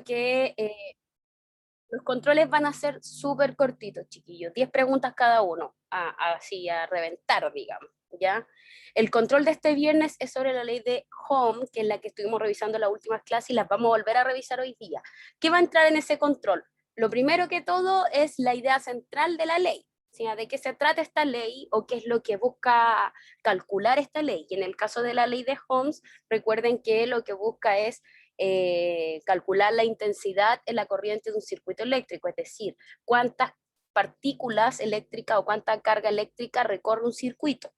que los controles van a ser súper cortitos, chiquillos, 10 preguntas cada uno, así a reventar, digamos, ¿ya? El control de este viernes es sobre la ley de Home, que es la que estuvimos revisando en las últimas clases y las vamos a volver a revisar hoy día. ¿Qué va a entrar en ese control? Lo primero que todo es la idea central de la ley, ¿sí? ¿De qué se trata esta ley o qué es lo que busca calcular esta ley? Y en el caso de la ley de Ohms, recuerden que lo que busca es calcular la intensidad en la corriente de un circuito eléctrico, es decir, cuántas partículas eléctricas o cuánta carga eléctrica recorre un circuito,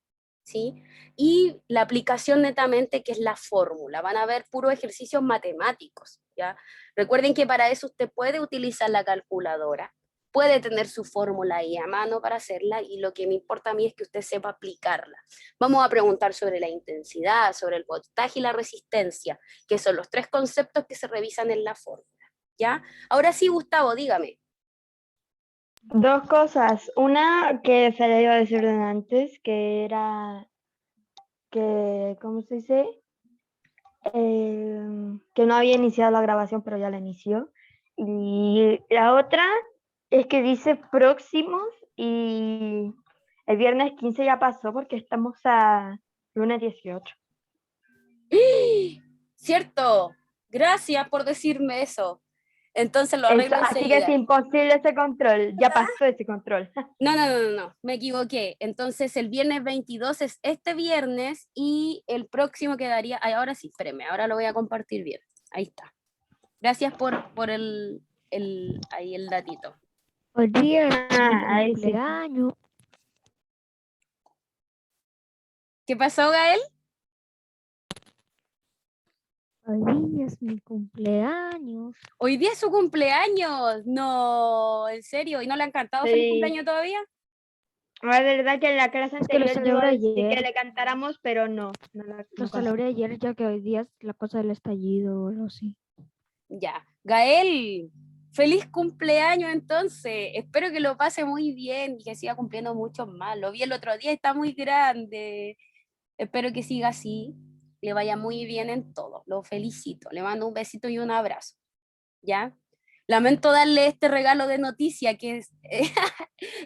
¿sí? Y la aplicación netamente, que es la fórmula, van a ver puros ejercicios matemáticos, ¿ya? Recuerden que para eso usted puede utilizar la calculadora, puede tener su fórmula ahí a mano para hacerla, y lo que me importa a mí es que usted sepa aplicarla. Vamos a preguntar sobre la intensidad, sobre el voltaje y la resistencia, que son los 3 conceptos que se revisan en la fórmula, ¿ya? Ahora sí, Gustavo, dígame. Dos cosas. Una que se le iba a decir de antes, que era que, ¿cómo se dice? Que no había iniciado la grabación, pero ya la inició. Y la otra es que dice próximos y el viernes 15 ya pasó porque estamos a lunes 18. Cierto, gracias por decirme eso. Entonces lo arreglo Así que es enseguida. imposible ese control. Ya pasó ese control. No, me equivoqué. Entonces el viernes 22 es este viernes y el próximo quedaría, ay, ahora sí, espéreme, ahora lo voy a compartir bien. Ahí está. Gracias por ahí el datito. Hoy día es mi Ahí sí. cumpleaños. ¿Qué pasó, Gael? Hoy día es mi cumpleaños. Hoy día es su cumpleaños. No, en serio. ¿Y no le han cantado feliz Sí. cumpleaños todavía? La verdad que en la clase Es que lo anterior le iba a celebré decir que ayer. le cantáramos, pero no Lo celebré ayer ya que hoy día es la cosa del estallido o algo así. Ya. Gael, feliz cumpleaños entonces. Espero que lo pase muy bien y que siga cumpliendo muchos más. Lo vi el otro día y está muy grande. Espero que siga así. Le vaya muy bien en todo. Lo felicito. Le mando un besito y un abrazo. ¿Ya? Lamento darle este regalo de noticia que es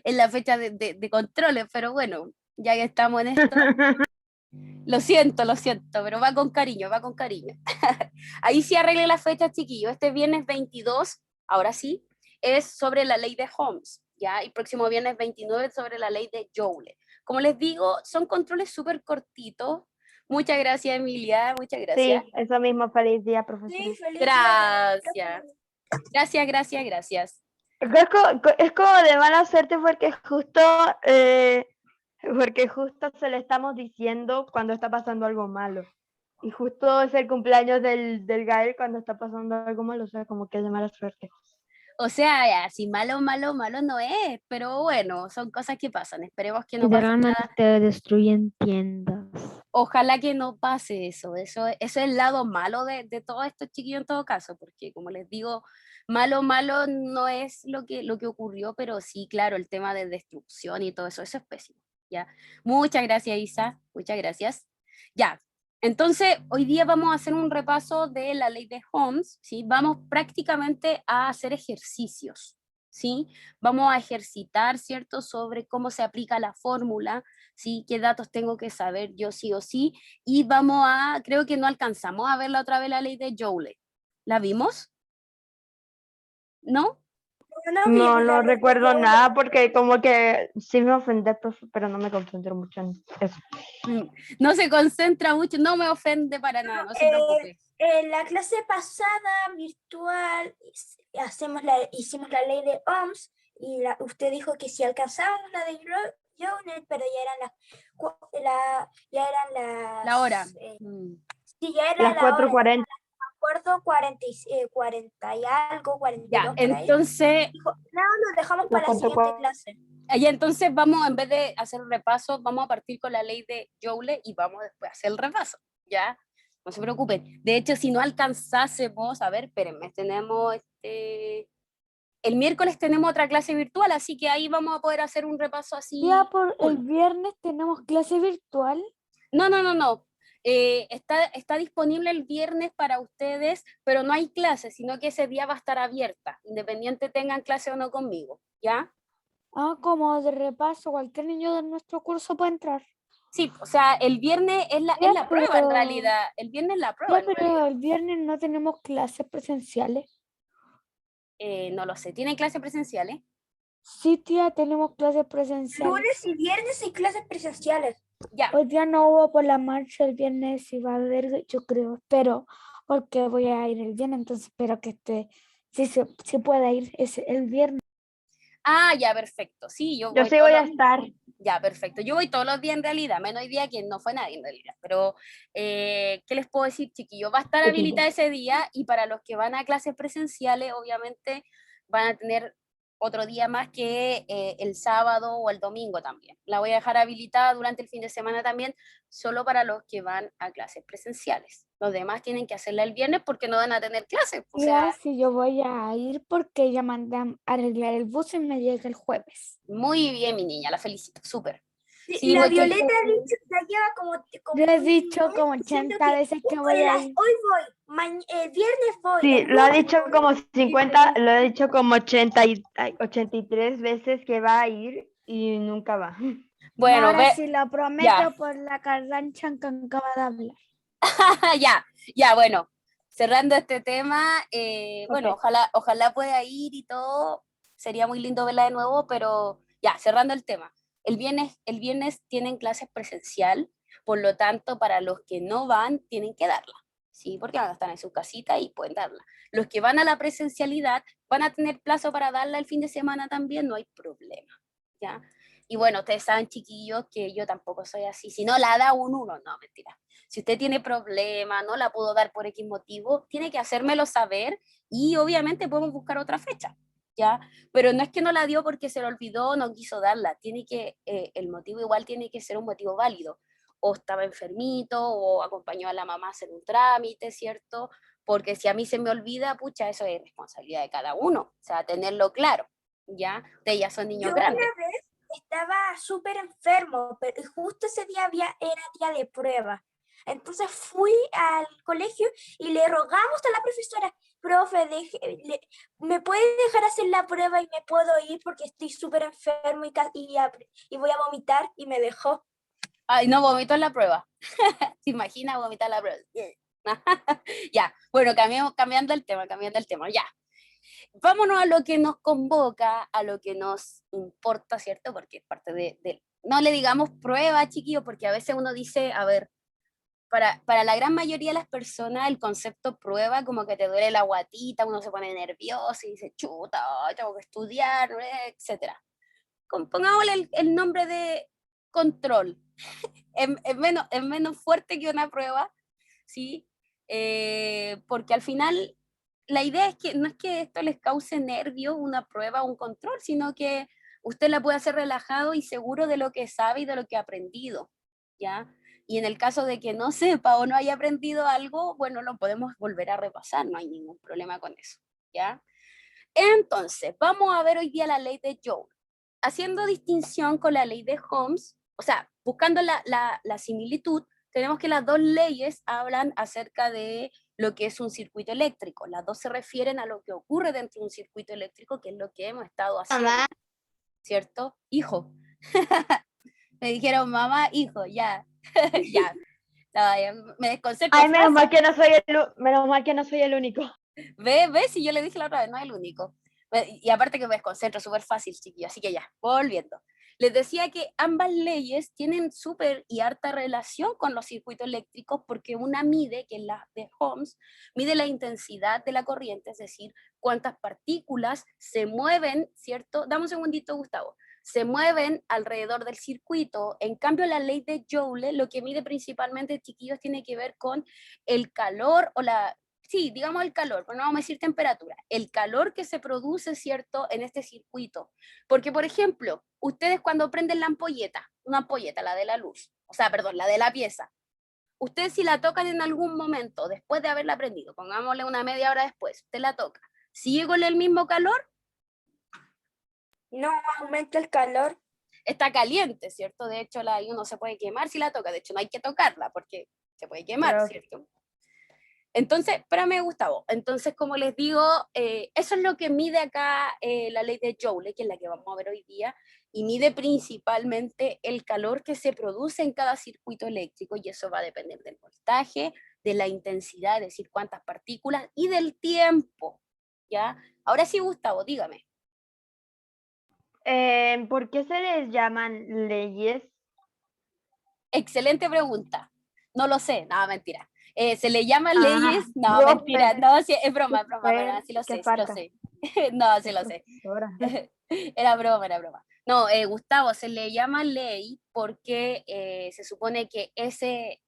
en la fecha de controles, pero bueno, ya que estamos en esto, lo siento, pero va con cariño, va con cariño. Ahí sí arregle la fecha, chiquillo. Este viernes 22, ahora sí, es sobre la ley de Ohms, ¿ya? Y próximo viernes 29 sobre la ley de Joule. Como les digo, son controles súper cortitos. Muchas gracias, Emilia, muchas gracias. Sí, eso mismo, feliz día, profesora. Sí, feliz Gracias. Gracias. Es como de mala suerte porque justo se le estamos diciendo cuando está pasando algo malo. Y justo es el cumpleaños del Gael cuando está pasando algo malo, o sea, como que es de mala suerte. O sea, así malo no es, pero bueno, son cosas que pasan. Esperemos que no pase nada. Literalmente destruyen tiendas. Ojalá que no pase eso es el lado malo de todo esto, chiquillos, en todo caso, porque como les digo, malo no es lo que ocurrió, pero sí, claro, el tema de destrucción y todo eso es pésimo, ¿ya? Muchas gracias, Isa, muchas gracias. Ya, entonces, hoy día vamos a hacer un repaso de la ley de Ohms, ¿sí? Vamos prácticamente a hacer ejercicios, ¿sí? Vamos a ejercitar, ¿cierto?, sobre cómo se aplica la fórmula, ¿sí? ¿Qué datos tengo que saber yo sí o sí? Y creo que no alcanzamos a verla otra vez la ley de Joule. ¿La vimos? ¿No? No recuerdo nada porque como que sí me ofendí, pero no me concentro mucho en eso. No se concentra mucho, no me ofende para nada, no se preocupe. En la clase pasada virtual hicimos la ley de Ohms y usted dijo que si alcanzábamos la de Joule, pero ya eran las La hora. Sí, ya era Las la hora. 4:40. Acuerdo 40 y algo, 42 Ya, por ahí. entonces, Dijo, no, lo dejamos para la siguiente clase. entonces vamos, en vez de hacer un repaso, vamos a partir con la ley de Joule y vamos después a hacer el repaso, ¿ya? No se preocupen. De hecho, si no alcanzásemos, a ver, espérenme, el miércoles tenemos otra clase virtual, así que ahí vamos a poder hacer un repaso así. Ya por el viernes tenemos clase virtual. No. está disponible el viernes para ustedes, pero no hay clases, sino que ese día va a estar abierta, independiente tengan clase o no conmigo, ¿ya? Ah, como de repaso, cualquier niño de nuestro curso puede entrar. Sí, o sea, el viernes es Ya, la prueba en pero- realidad, el viernes es la prueba Ya, en realidad. pero el viernes no tenemos clases presenciales. No lo sé, ¿tienen clases presenciales? Sí, tía, tenemos clases presenciales. Lunes y viernes hay clases presenciales. Ya, Hoy día no hubo por la marcha, el viernes sí va a haber, yo creo, espero, porque voy a ir el viernes, entonces espero que sí pueda ir el viernes. ya, perfecto, sí, yo Yo voy sí todos voy a los... estar. Ya, perfecto. Yo voy todos los días en realidad, menos hoy día que no fue nadie en realidad. Pero, ¿qué les puedo decir, chiquillos? Va a estar habilitada ese día y para los que van a clases presenciales, obviamente van a tener otro día más que el sábado o el domingo también. La voy a dejar habilitada durante el fin de semana también, solo para los que van a clases presenciales. Los demás tienen que hacerla el viernes porque no van a tener clases. O sea, Ya, sí, yo voy a ir porque ya mandan a arreglar el bus y me llega el jueves. muy bien, mi niña, la felicito, súper. Sí, Sí, la porque Violeta ha dicho, ya lleva como Yo he un dicho mes como diciendo 80 veces que voy a ir. hoy voy, el viernes voy, Sí, el lo ha lunes dicho voy. como 50, lo ha dicho como 83 veces que va a ir y nunca va. bueno, Ahora ve, sí lo prometo ya. por la carrancha que acaba de hablar. Ya, bueno, cerrando este tema, bueno, Ok. ojalá pueda ir y todo, sería muy lindo verla de nuevo, pero ya, cerrando el tema. El viernes tienen clases presencial, por lo tanto, para los que no van, tienen que darla, ¿sí? Porque van a estar en su casita y pueden darla. Los que van a la presencialidad van a tener plazo para darla el fin de semana también, no hay problema, ¿ya? Y bueno, ustedes saben, chiquillos, que yo tampoco soy así. Si no la da un uno, no, mentira. Si usted tiene problema, no la pudo dar por X motivo, tiene que hacérmelo saber y obviamente podemos buscar otra fecha, ¿ya? Pero no es que no la dio porque se le olvidó, no quiso darla. El motivo igual tiene que ser un motivo válido. O estaba enfermito, o acompañó a la mamá a hacer un trámite, ¿cierto? Porque si a mí se me olvida, pucha, eso es responsabilidad de cada uno. O sea, tenerlo claro, ¿ya? Ustedes ya son niños Yo grandes. una vez estaba súper enfermo, pero justo ese día era día de prueba. Entonces fui al colegio y le rogamos a la profesora, profe, ¿me puede dejar hacer la prueba y me puedo ir porque estoy súper enfermo y voy a vomitar? Y me dejó. Ay, no vomito en la prueba. ¿Se imagina vomitar la prueba? Ya, bueno, cambiando el tema, ya. Vámonos a lo que nos convoca, a lo que nos importa, ¿cierto? Porque es parte no le digamos prueba, chiquillos, porque a veces uno dice, a ver, para la gran mayoría de las personas el concepto prueba como que te duele la guatita, uno se pone nervioso y dice, chuta, tengo que estudiar, etc. Pongámosle el nombre de control. Es menos fuerte que una prueba, ¿sí? Porque al final la idea es que no es que esto les cause nervio, una prueba o un control, sino que usted la puede hacer relajado y seguro de lo que sabe y de lo que ha aprendido, ¿ya? Y en el caso de que no sepa o no haya aprendido algo, bueno, lo podemos volver a repasar, no hay ningún problema con eso, ¿ya? Entonces, vamos a ver hoy día la ley de Joule. Haciendo distinción con la ley de Holmes, o sea, buscando la similitud, tenemos que las dos leyes hablan acerca de lo que es un circuito eléctrico. Las dos se refieren a lo que ocurre dentro de un circuito eléctrico, que es lo que hemos estado haciendo, Mamá, ¿cierto? Hijo. Me dijeron mamá, hijo, ya, ya. Me desconcentro ay, menos fácil. mal que no soy menos mal que no soy el único. Ve, si yo le dije la otra vez, no es el único. Y aparte que me desconcentro súper fácil, chiquillo, así que ya, volviendo. Les decía que ambas leyes tienen súper y harta relación con los circuitos eléctricos porque una mide, que es la de Ohms, mide la intensidad de la corriente, es decir, cuántas partículas se mueven, ¿cierto? Dame un segundito, Gustavo. Se mueven alrededor del circuito. En cambio, la ley de Joule, lo que mide principalmente, chiquillos, tiene que ver con el calor o sí, digamos el calor, pero no vamos a decir temperatura, el calor que se produce, ¿cierto?, en este circuito. Porque, por ejemplo, ustedes cuando prenden la ampolleta, una ampolleta, la de la luz, o sea, perdón, la de la pieza, ustedes si la tocan en algún momento, después de haberla prendido, pongámosle una media hora después, usted la toca, ¿sigue con el mismo calor? No aumenta el calor. Está caliente, ¿cierto? De hecho, ahí uno se puede quemar si la toca, de hecho no hay que tocarla, porque se puede quemar, Pero- ¿cierto? Entonces, espérame, Gustavo, entonces como les digo, eso es lo que mide acá la ley de Joule, que es la que vamos a ver hoy día, y mide principalmente el calor que se produce en cada circuito eléctrico, y eso va a depender del voltaje, de la intensidad, es decir, cuántas partículas, y del tiempo, ¿ya? Ahora sí, Gustavo, dígame. ¿Por qué se les llaman leyes? Excelente pregunta. No lo sé, no, mentira. Se le llaman Ah, leyes, no, mentira, profe, no, sí, es broma, pero sí lo qué sé, sí lo falta. sé. No, sí lo sé. Profesora. Era broma, era broma. No, Gustavo, se le llama ley porque se supone que ese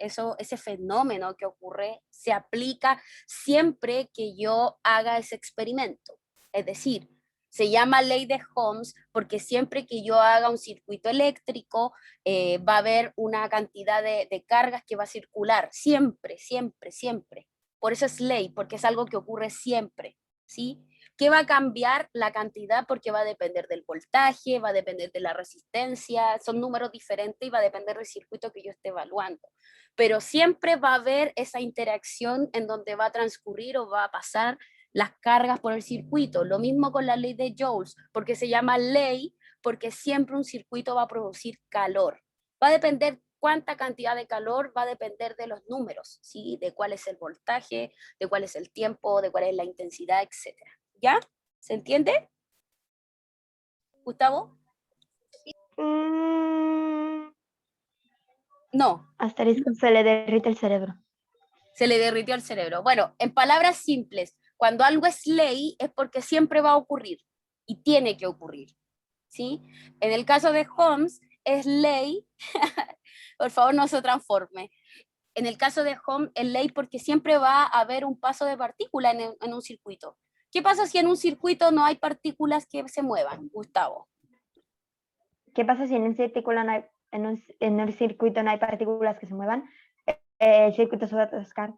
fenómeno que ocurre se aplica siempre que yo haga ese experimento. Es decir, se llama ley de Ohms porque siempre que yo haga un circuito eléctrico va a haber una cantidad de cargas que va a circular, siempre, siempre, siempre. Por eso es ley, porque es algo que ocurre siempre, ¿sí? ¿Qué va a cambiar? La cantidad, porque va a depender del voltaje, va a depender de la resistencia, son números diferentes y va a depender del circuito que yo esté evaluando. Pero siempre va a haber esa interacción en donde va a transcurrir o va a pasar las cargas por el circuito. Lo mismo con la ley de Joules, porque se llama ley, porque siempre un circuito va a producir calor. Va a depender cuánta cantidad de calor, va a depender de los números, ¿sí? De cuál es el voltaje, de cuál es el tiempo, de cuál es la intensidad, etcétera. ¿Ya? ¿Se entiende? ¿Gustavo? Mm, No, asterisco, se le derrite el cerebro. se le derritió el cerebro. Bueno, en palabras simples, cuando algo es ley es porque siempre va a ocurrir y tiene que ocurrir, ¿sí? En el caso de Holmes, es ley, por favor no se transforme. En el caso de Holmes, es ley porque siempre va a haber un paso de partícula en un circuito. ¿Qué pasa si en un circuito no hay partículas que se muevan, Gustavo? ¿Qué pasa si en un circuito no hay, en un circuito no hay partículas que se muevan? El circuito se va a atascar.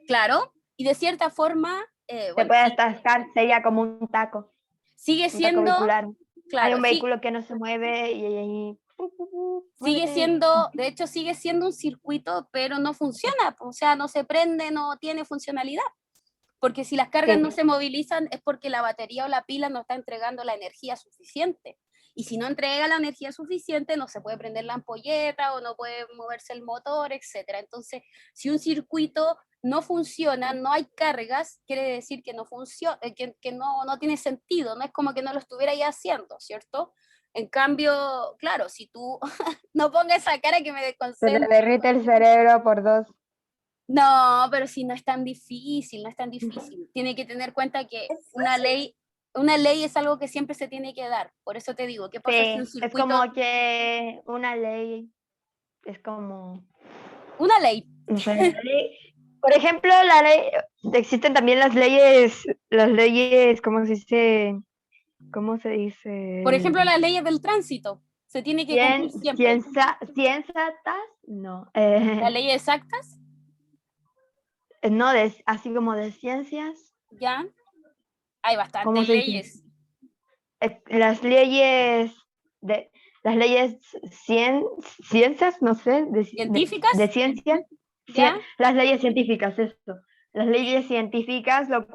Claro, y de cierta forma, Se bueno, puede sí, atascar, sería como un taco sigue vehicular. Hay claro, un sí, vehículo que no se mueve y sigue muere. siendo, de hecho sigue siendo un circuito, pero no funciona, o sea, no se prende, no tiene funcionalidad, porque si las cargas no Sí, se movilizan es porque la batería o la pila no está entregando la energía suficiente. Y si no entrega la energía suficiente, no se puede prender la ampolleta o no puede moverse el motor, etcétera. Entonces, si un circuito no funciona, no hay cargas, quiere decir que no funciona, que no tiene sentido, no es como que no lo estuviera ya haciendo, ¿cierto? En cambio, claro, si tú no pongas esa cara que me se le desconcentro. derrite el cerebro por dos. No, pero si no es tan difícil, no es tan difícil. Tiene que tener cuenta que Es fácil. una ley es algo que siempre se tiene que dar. Por eso te digo, ¿qué pasa si un Sí, es circuito, como que una ley es como, una ley, no sé, la ley- por ejemplo, la ley, existen también las leyes, ¿cómo se por dice? ejemplo, las leyes del tránsito, se tiene que cumplir Cien, siempre. cienzatas, no, Las leyes exactas, no, así como de ciencias, ya, hay ¿cómo bastantes se dice? leyes. Las leyes de las leyes ciencias, no sé, de ¿Científicas? ciencia, ¿Ya? las leyes científicas, esto, las leyes científicas, las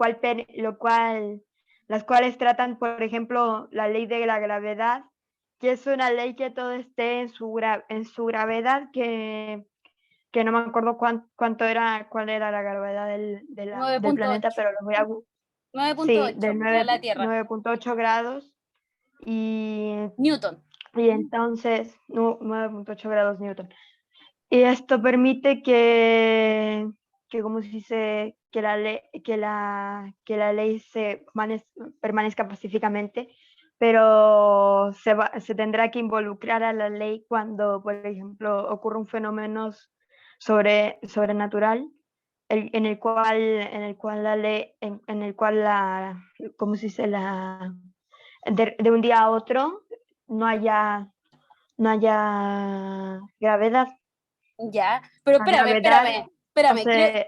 cuales tratan, por ejemplo, la ley de la gravedad, que es una ley que todo esté en su gravedad, que no me acuerdo cuál era la gravedad del planeta, 9.8, pero lo voy a... Sí, 9.8, del de la Tierra. 9.8 grados y, Newton, y entonces 9.8 grados Newton. Y esto permite que como se dice, que la ley permanezca pacíficamente, pero se tendrá que involucrar a la ley cuando, por ejemplo, ocurre un fenómeno sobrenatural en el cual la ley, en el cual ¿cómo se dice? De un día a otro no haya, no haya gravedad. ya. Pero La espérame, gravedad espérame, espérame, cero.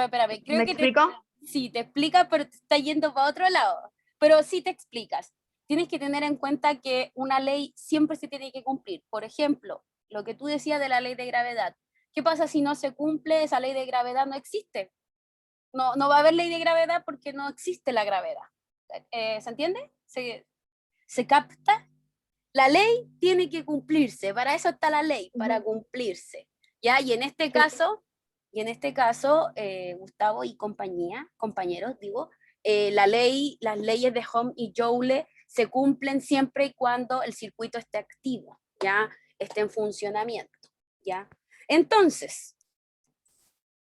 espérame. ¿Me Creo que explico? sí, te explica, pero te está yendo para otro lado. Pero sí te explicas. Tienes que tener en cuenta que una ley siempre se tiene que cumplir. Por ejemplo, lo que tú decías de la ley de gravedad. ¿Qué pasa si no se cumple esa ley de gravedad? No existe. No va a haber ley de gravedad porque no existe la gravedad. ¿Se entiende? ¿Se capta? La ley tiene que cumplirse, para eso está la ley, para cumplirse. ¿Ya? Y en este caso, Gustavo y compañeros, digo, las leyes de Ohm y Joule se cumplen siempre y cuando el circuito esté activo, ¿ya? Esté en funcionamiento, ¿ya? Entonces,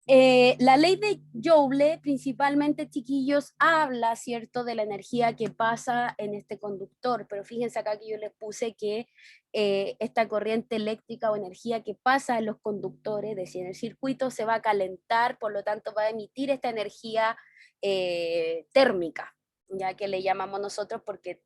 la ley de Joule, principalmente, chiquillos, habla, ¿cierto?, de la energía que pasa en este conductor, pero fíjense acá que yo les puse que esta corriente eléctrica o energía que pasa en los conductores, es decir, en el circuito, se va a calentar, por lo tanto va a emitir esta energía térmica, ya que le llamamos nosotros porque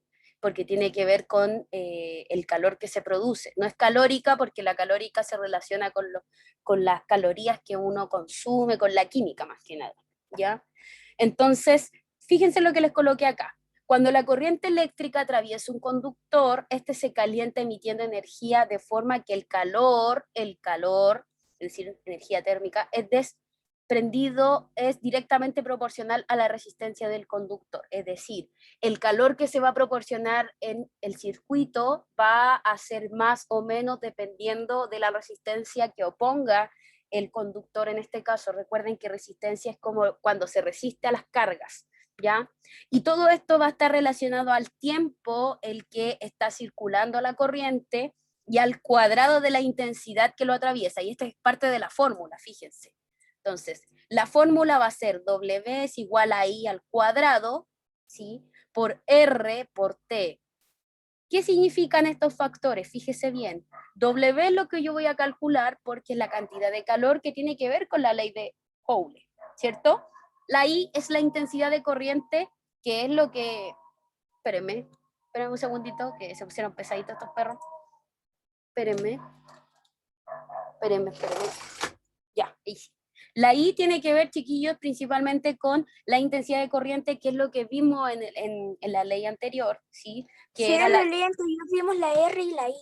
tiene que ver con el calor que se produce. No es calórica porque la calórica se relaciona con las calorías que uno consume, con la química más que nada, ¿ya? Entonces, fíjense lo que les coloqué acá. Cuando la corriente eléctrica atraviesa un conductor, este se calienta emitiendo energía de forma que el calor, es decir, energía térmica, es directamente proporcional a la resistencia del conductor. Es decir, el calor que se va a proporcionar en el circuito va a ser más o menos dependiendo de la resistencia que oponga el conductor en este caso. Recuerden que resistencia es como cuando se resiste a las cargas, ¿ya? Y todo esto va a estar relacionado al tiempo el que está circulando la corriente y al cuadrado de la intensidad que lo atraviesa. Y esta es parte de la fórmula, fíjense. Entonces, la fórmula va a ser W es igual a I al cuadrado, ¿sí?, por R por T. ¿Qué significan estos factores? Fíjese bien. W es lo que yo voy a calcular porque es la cantidad de calor que tiene que ver con la ley de Joule, ¿cierto? La I es la intensidad de corriente, que es lo que... Espérenme un segundito, que se pusieron pesaditos estos perros. Espérenme. Ya, ahí sí. La I tiene que ver, chiquillos, principalmente con la intensidad de corriente, que es lo que vimos en la ley anterior, ¿sí? Que Sí, era en la... la ley anterior vimos la R y la I.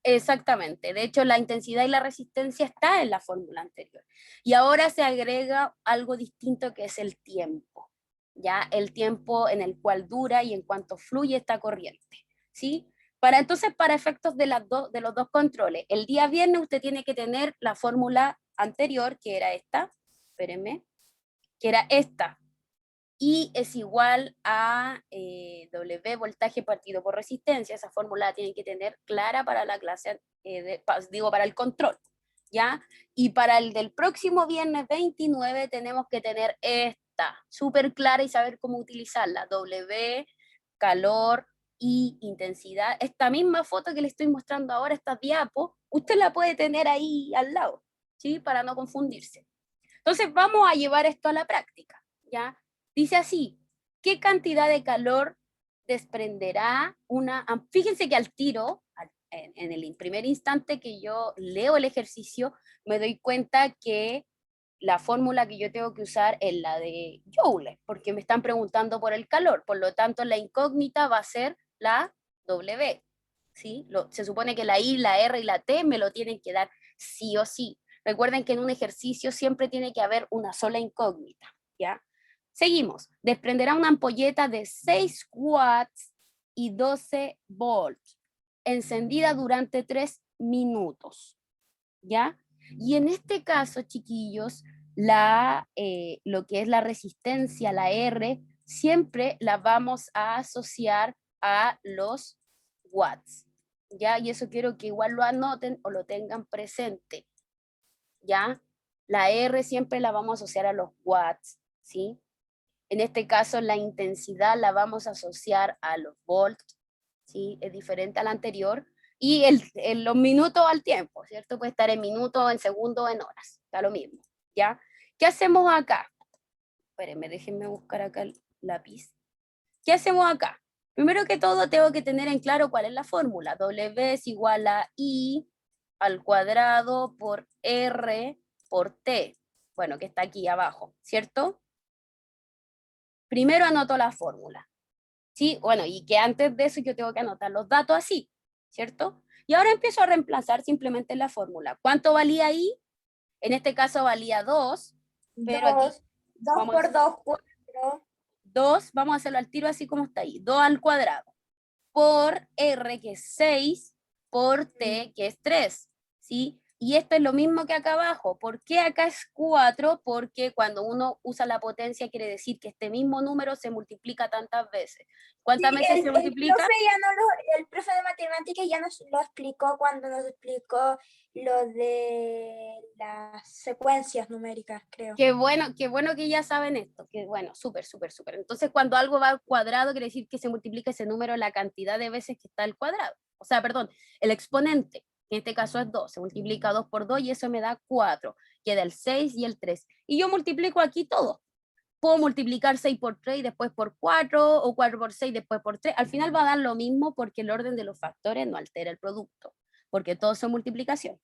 Exactamente. De hecho, la intensidad y la resistencia está en la fórmula anterior. Y ahora se agrega algo distinto que es el tiempo, ¿ya? El tiempo en el cual dura y en cuanto fluye esta corriente, ¿sí? Entonces, para efectos de los dos controles, el día viernes usted tiene que tener la fórmula anterior, que era esta, espérenme, que era esta, I es igual a W voltaje partido por resistencia. Esa fórmula la tienen que tener clara para la clase, para el control, ¿ya? Y para el del próximo viernes 29 tenemos que tener esta, súper clara y saber cómo utilizarla. W, calor, I, intensidad. Esta misma foto que le estoy mostrando ahora, esta diapo, usted la puede tener ahí al lado, ¿sí? Para no confundirse. Entonces vamos a llevar esto a la práctica, ¿ya? Dice así, ¿qué cantidad de calor desprenderá una... Fíjense que al tiro, en el primer instante que yo leo el ejercicio, me doy cuenta que la fórmula que yo tengo que usar es la de Joule, porque me están preguntando por el calor, por lo tanto la incógnita va a ser la W, ¿sí? Se supone que la I, la R y la T me lo tienen que dar sí o sí. Recuerden que en un ejercicio siempre tiene que haber una sola incógnita, ¿ya? Seguimos. Desprenderá una ampolleta de 6 watts y 12 volts, encendida durante 3 minutos, ¿ya? Y en este caso, chiquillos, lo que es la resistencia, la R, siempre la vamos a asociar a los watts, ¿ya? Y eso quiero que igual lo anoten o lo tengan presente, ¿ya? La R siempre la vamos a asociar a los watts, ¿sí? En este caso, la intensidad la vamos a asociar a los volts, ¿sí? Es diferente al anterior. Y los minutos al tiempo, ¿cierto? Puede estar en minutos, en segundos, en horas. Está lo mismo, ¿ya? ¿Qué hacemos acá? Espérenme, déjenme buscar acá el lápiz. ¿Qué hacemos acá? Primero que todo, tengo que tener en claro cuál es la fórmula. W es igual a I al cuadrado por R por T. Bueno, que está aquí abajo, ¿cierto? Primero anoto la fórmula, ¿sí? Bueno, y que antes de eso yo tengo que anotar los datos así, ¿cierto? Y ahora empiezo a reemplazar simplemente la fórmula. ¿Cuánto valía I? En este caso valía 2, pero aquí 2 vamos a por hacer- 2, 4. 2, vamos a hacerlo al tiro así como está ahí, 2 al cuadrado, por R, que es 6, por T, que es 3, ¿sí? Y esto es lo mismo que acá abajo. ¿Por qué acá es 4? Porque cuando uno usa la potencia quiere decir que este mismo número se multiplica tantas veces. ¿Cuántas veces El se profe multiplica? el profe de matemáticas ya nos lo explicó cuando nos explicó lo de las secuencias numéricas, creo. Qué bueno que ya saben esto. Qué bueno, súper, súper, súper. Entonces, cuando algo va al cuadrado, quiere decir que se multiplica ese número la cantidad de veces que está al cuadrado. O sea, perdón, el exponente, que en este caso es 2, se multiplica 2 por 2 y eso me da 4. Queda el 6 y el 3. Y yo multiplico aquí todo. Puedo multiplicar 6 por 3 y después por 4, o 4 por 6 después por 3. Al final va a dar lo mismo porque el orden de los factores no altera el producto, porque todos son multiplicación.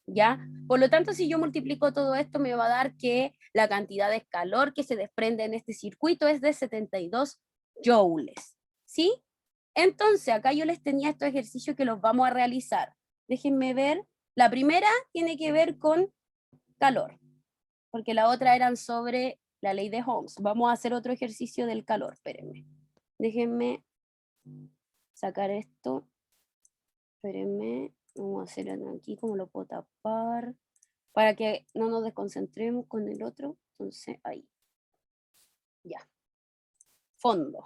¿Ya? Por lo tanto, si yo multiplico todo esto, me va a dar que la cantidad de calor que se desprende en este circuito es de 72 joules, ¿sí? Entonces, acá yo les tenía estos ejercicios que los vamos a realizar. Déjenme ver. La primera tiene que ver con calor, porque la otra eran sobre la ley de Ohms. Vamos a hacer otro ejercicio del calor, espérenme. Déjenme sacar esto. Espérenme. Vamos a hacer aquí como lo puedo tapar para que no nos desconcentremos con el otro. Entonces, ahí. Ya. Fondo.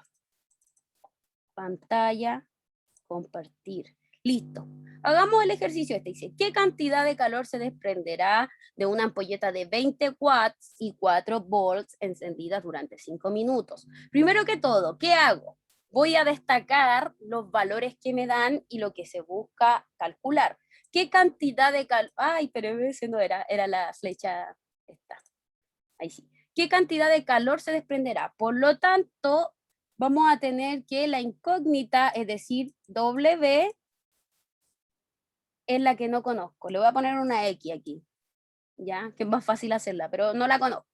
Pantalla. Compartir. Listo. Hagamos el ejercicio este. Dice, ¿qué cantidad de calor se desprenderá de una ampolleta de 20 watts y 4 volts encendidas durante 5 minutos? Primero que todo, ¿qué hago? Voy a destacar los valores que me dan y lo que se busca calcular. ¿Qué cantidad de calor? Ay, pero ese no era la flecha esta. Ahí sí. ¿Qué cantidad de calor se desprenderá? Por lo tanto, vamos a tener que la incógnita, es decir, W, es la que no conozco. Le voy a poner una X aquí, ¿ya? Que es más fácil hacerla, pero no la conozco.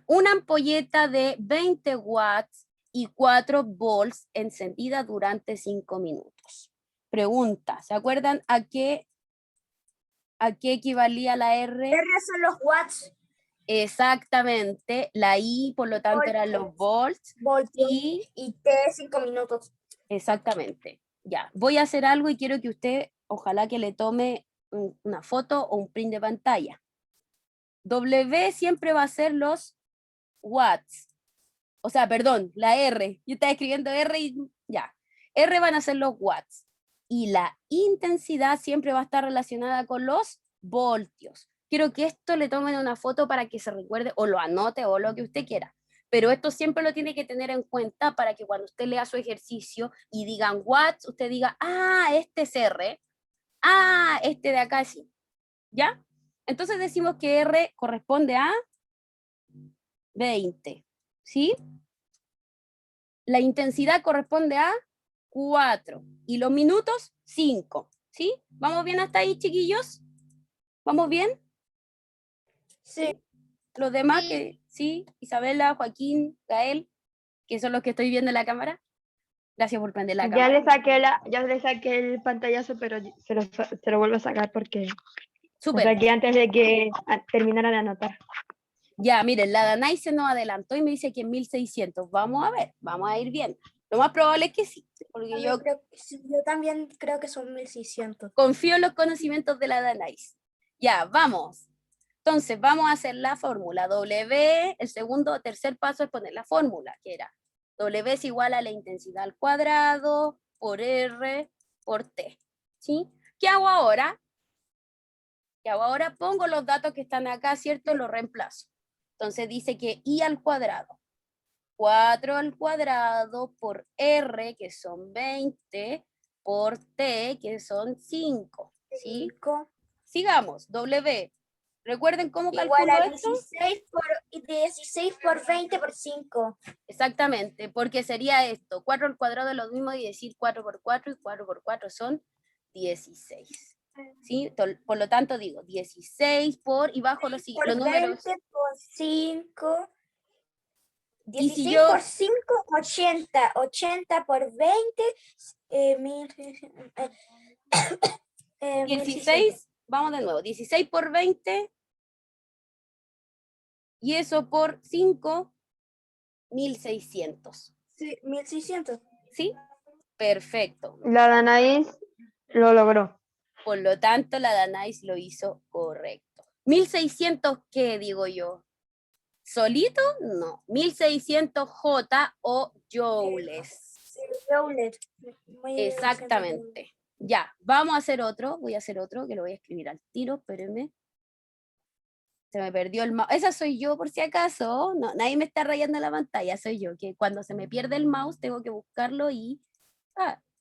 Una ampolleta de 20 watts y 4 volts encendida durante 5 minutos. Pregunta, ¿se acuerdan a qué equivalía la R? R son los watts, Exactamente, la I, por lo tanto, eran los volts, voltios, y y T 5 minutos. exactamente. Ya, voy a hacer algo y quiero que usted, ojalá que le tome una foto o un print de pantalla. W siempre va a ser los watts. O sea, perdón, la R. Yo estaba escribiendo R y ya. R van a ser los watts. Y la intensidad siempre va a estar relacionada con los voltios. Quiero que esto le tomen una foto para que se recuerde o lo anote o lo que usted quiera. Pero esto siempre lo tiene que tener en cuenta para que cuando usted lea su ejercicio y digan watts, usted diga, ah, este es R, ah, este de acá sí. ¿Ya? Entonces decimos que R corresponde a 20, ¿sí? La intensidad corresponde a 4 y los minutos 5, ¿sí? ¿Vamos bien hasta ahí, chiquillos? ¿Vamos bien? Sí. Los demás que sí, Isabela, Joaquín, Gael, que son los que estoy viendo en la cámara. Gracias por prender la Ya cámara. ya le saqué el pantallazo, pero se lo vuelvo a sacar porque lo Súper. saqué antes de que terminara de anotar. Ya, miren, la Danai se nos adelantó y me dice que en 1600. Vamos a ver, vamos a ir bien. Lo más probable es que sí, porque yo Yo también creo que son 1600. confío en los conocimientos de la Danais. Ya, vamos. Entonces, vamos a hacer la fórmula. W, el segundo o tercer paso es poner la fórmula, que era W es igual a la intensidad al cuadrado por R por T. ¿Sí? ¿Qué hago ahora? ¿Qué hago ahora? Pongo los datos que están acá, ¿cierto? Los reemplazo. Entonces dice que I al cuadrado. 4 al cuadrado por R, que son 20, por T, que son 5. ¿Sí? 5 Sigamos. W. ¿Recuerden cómo igual calculo a esto? 16 por 20 por 5. Exactamente, porque sería esto. 4 al cuadrado es lo mismo y decir 4 por 4 y 4 por 4 son 16. ¿Sí? Por lo tanto digo 16 por, y bajo los Por números. 20 por 5. Y si 16 yo, por 5, 80. 80 por 20, 1600. 16, vamos de nuevo, 16 por 20, Y eso por 5, 1600. Sí, 1600. ¿Sí? Perfecto. La Danaís lo logró. Por lo tanto, la Danais lo hizo correcto. 1600, ¿qué digo yo? ¿Solito? No. 1600 J o joules. Joules. Exactamente. Ya, vamos a hacer otro. Voy a hacer otro que lo voy a escribir al tiro. Espérenme. Se me perdió el mouse. Esa soy yo, por si acaso. No, nadie me está rayando la pantalla. Soy yo, que cuando se me pierde el mouse tengo que buscarlo y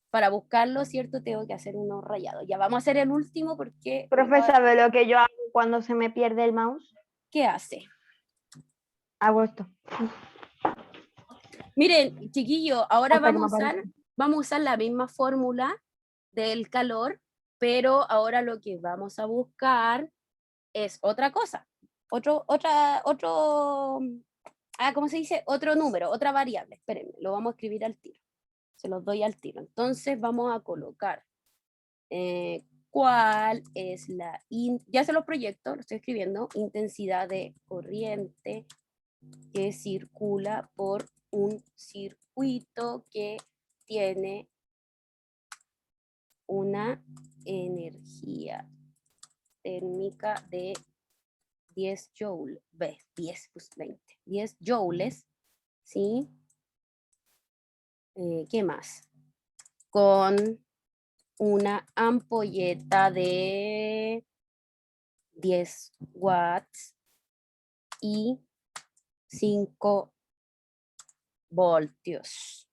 para buscarlo, ¿cierto? Tengo que hacer unos rayados. Ya vamos a hacer el último porque... Profe, ¿sabe lo que yo hago cuando se me pierde el mouse? ¿Qué hace? Hago esto. Miren, chiquillos, ahora Hasta que me vamos a usar la misma fórmula del calor, pero ahora lo que vamos a buscar es otra cosa. ¿Cómo se dice? Otro número, otra variable. Espérenme, lo vamos a escribir al tiro. Se los doy al tiro. Entonces vamos a colocar cuál es ya se los proyecto, lo estoy escribiendo, intensidad de corriente que circula por un circuito que tiene una energía térmica de 10 joules, 10 pues 20, 10 joules, ¿sí? ¿Qué más? Con una ampolleta de 10 watts y 5 voltios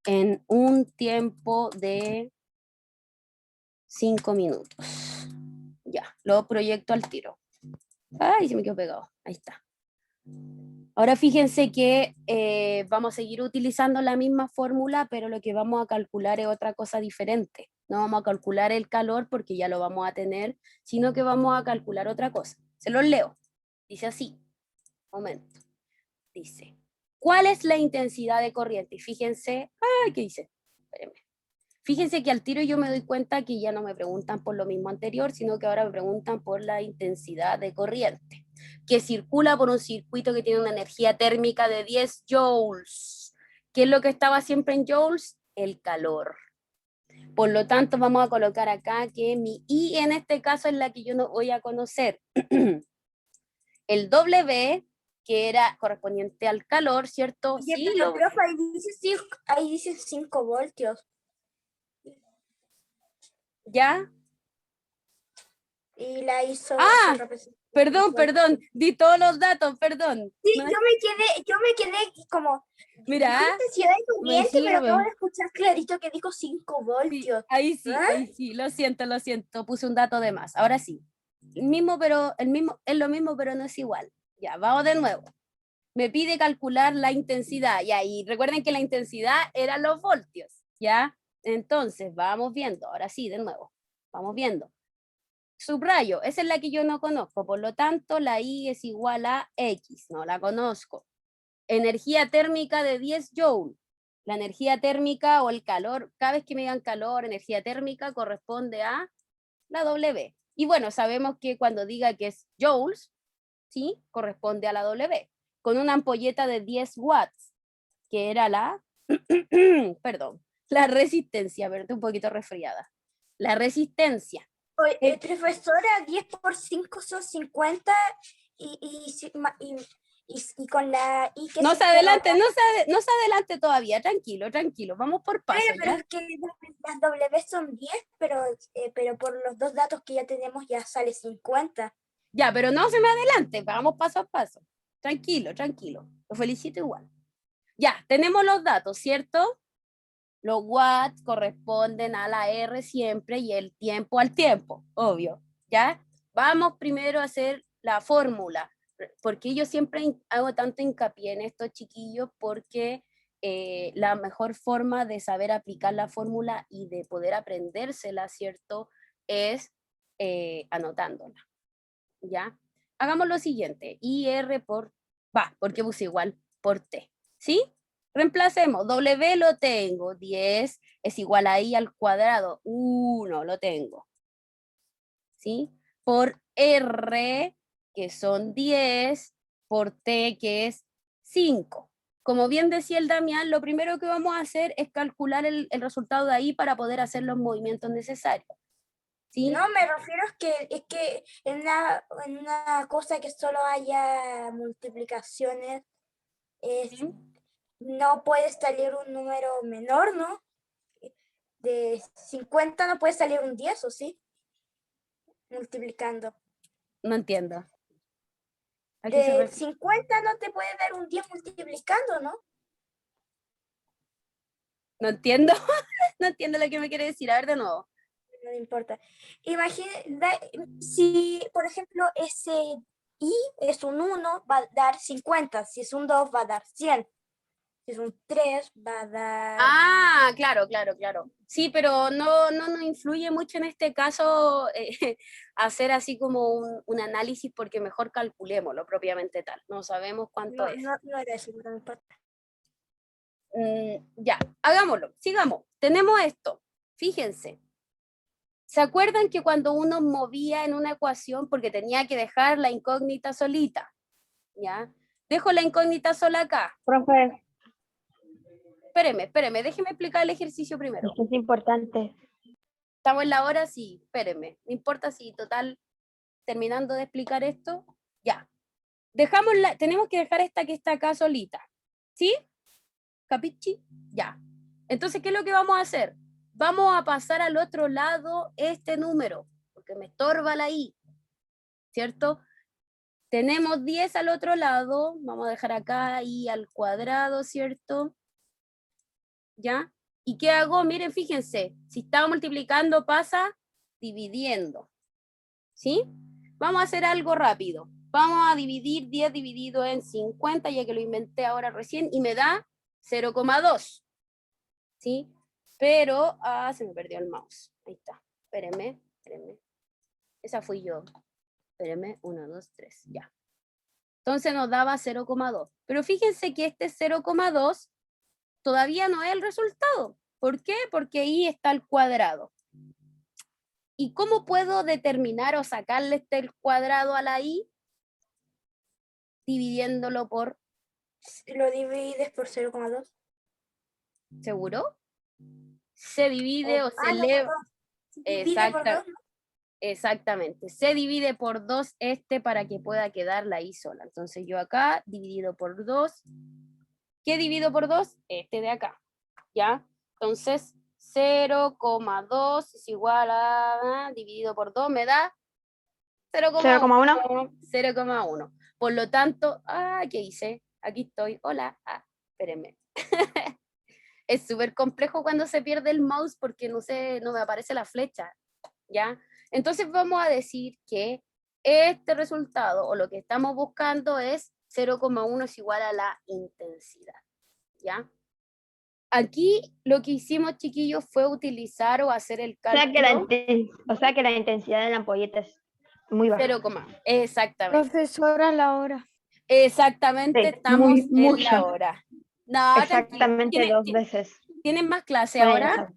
en un tiempo de 5 minutos. Ya, lo proyecto al tiro. Ay, se me quedó pegado. Ahí está. Ahora fíjense que vamos a seguir utilizando la misma fórmula, pero lo que vamos a calcular es otra cosa diferente. No vamos a calcular el calor porque ya lo vamos a tener, sino que vamos a calcular otra cosa. Se los leo. Dice así. Momento. Dice, ¿cuál es la intensidad de corriente? Y fíjense, ¿qué dice? Espérenme. Fíjense que al tiro yo me doy cuenta que ya no me preguntan por lo mismo anterior, sino que ahora me preguntan por la intensidad de corriente, que circula por un circuito que tiene una energía térmica de 10 joules. ¿Qué es lo que estaba siempre en joules? El calor. Por lo tanto, vamos a colocar acá que mi I en este caso es la que yo no voy a conocer. El W, que era correspondiente al calor, ¿cierto? Oye, Sí, pero profe, ahí dice 5 voltios. ¿Ya? Y la hizo... Perdón, di todos los datos, perdón. Sí, No, yo me quedé como... mira, intensidad de corriente, pero sirve. acabo de escuchar clarito que dijo 5 voltios. ahí ¿Ah? sí, lo siento, puse un dato de más. Ahora sí, es lo mismo, pero no es igual. Ya, vamos de nuevo. Me pide calcular la intensidad, ya, y recuerden que la intensidad eran los voltios, ¿ya? Entonces, vamos viendo, ahora sí, de nuevo, vamos viendo. Subrayo, esa es la que yo no conozco, por lo tanto, la I es igual a X, no la conozco. Energía térmica de 10 joules. La energía térmica o el calor, cada vez que me digan calor, energía térmica, corresponde a la W. Y bueno, sabemos que cuando diga que es joules, ¿sí? Corresponde a la W. Con una ampolleta de 10 watts, que era la, perdón, la resistencia, verte un poquito resfriada. La resistencia. Oye, profesora, 10 por 5 son 50 y con la I que No se se adelante, no se adelante todavía, tranquilo, vamos por paso. Pero es que las W son 10, pero por los dos datos que ya tenemos ya sale 50. Ya, pero no se me adelante, vamos paso a paso. Tranquilo, lo felicito igual. Ya, tenemos los datos, ¿cierto? Los watts corresponden a la R siempre y el tiempo al tiempo, obvio, ¿ya? Vamos primero a hacer la fórmula, porque yo siempre hago tanto hincapié en estos chiquillos porque la mejor forma de saber aplicar la fórmula y de poder aprendérsela, ¿cierto? Es anotándola, ¿ya? Hagamos lo siguiente, IR porque puse igual por T, ¿sí? Reemplacemos, W lo tengo, 10 es igual a I al cuadrado, 1 lo tengo, ¿sí? Por R, que son 10, por t, que es 5. Como bien decía el Damián, lo primero que vamos a hacer es calcular el resultado de ahí para poder hacer los movimientos necesarios. ¿Sí? No, me refiero es que en una cosa que solo haya multiplicaciones, ¿Sí? no puede salir un número menor, ¿no? De 50 no puede salir un 10, ¿o sí? Multiplicando. No entiendo. ¿A qué se De refiere? 50 no te puede dar un 10 multiplicando, ¿no? No entiendo. No entiendo lo que me quiere decir. A ver de nuevo. No importa. Imagina, si por ejemplo ese i es un 1, va a dar 50. Si es un 2, va a dar 100. Si es un 3, va a dar... Ah, claro. Sí, pero no nos influye mucho en este caso hacer así como un análisis, porque mejor calculémoslo propiamente tal. No sabemos cuánto es. No era eso, pero no importa. Ya, hagámoslo, sigamos. Tenemos esto. Fíjense. ¿Se acuerdan que cuando uno movía en una ecuación, porque tenía que dejar la incógnita solita? ¿Ya? Dejo la incógnita sola acá. Profe, Espéreme, déjeme explicar el ejercicio primero. esto es importante. ¿Estamos en la hora? Sí, espéreme. No importa si total, terminando de explicar esto, ya. Tenemos que dejar esta que está acá solita. ¿Sí? ¿Capichi? Ya. Entonces, ¿qué es lo que vamos a hacer? Vamos a pasar al otro lado este número, porque me estorba la i, ¿cierto? Tenemos 10 al otro lado, vamos a dejar acá i al cuadrado, ¿cierto? ¿Ya? ¿Y qué hago? Miren, fíjense, si estaba multiplicando pasa dividiendo, ¿sí? Vamos a hacer algo rápido. Vamos a dividir 10 dividido en 50, ya que lo inventé ahora recién, y me da 0,2, ¿sí? Pero, se me perdió el mouse. Ahí está. Espérenme. Esa fui yo. Espérenme, 1, 2, 3, ya. Entonces nos daba 0,2. Pero fíjense que este 0,2 todavía no es el resultado. ¿Por qué? Porque ahí está el cuadrado. ¿Y cómo puedo determinar o sacarle el cuadrado a la i? Dividiéndolo por, Lo divides por 0,2. ¿seguro? Se divide o se no, eleva. perdón. Se divide por 2. Exactamente. Se divide por 2 para que pueda quedar la i sola. Entonces yo acá dividido por 2. ¿Qué divido por 2? Este de acá. ¿Ya? Entonces 0,2 es igual a dividido por 2 me da 0,1. 0,1. Por lo tanto, ¿qué hice? Aquí estoy. Hola. Espérenme. Es súper complejo cuando se pierde el mouse porque no me aparece la flecha. ¿Ya? Entonces vamos a decir que este resultado, o lo que estamos buscando, es 0,1 es igual a la intensidad. ¿Ya? Aquí lo que hicimos, chiquillos, fue utilizar o hacer el cálculo. O sea que la intensidad de la ampolleta es muy baja. 0, exactamente. Profesora, la hora. Exactamente, Sí, estamos en mucho. la hora. No, tranquilo. Exactamente 2 veces. ¿Tienen más clase Bueno, ahora? ya.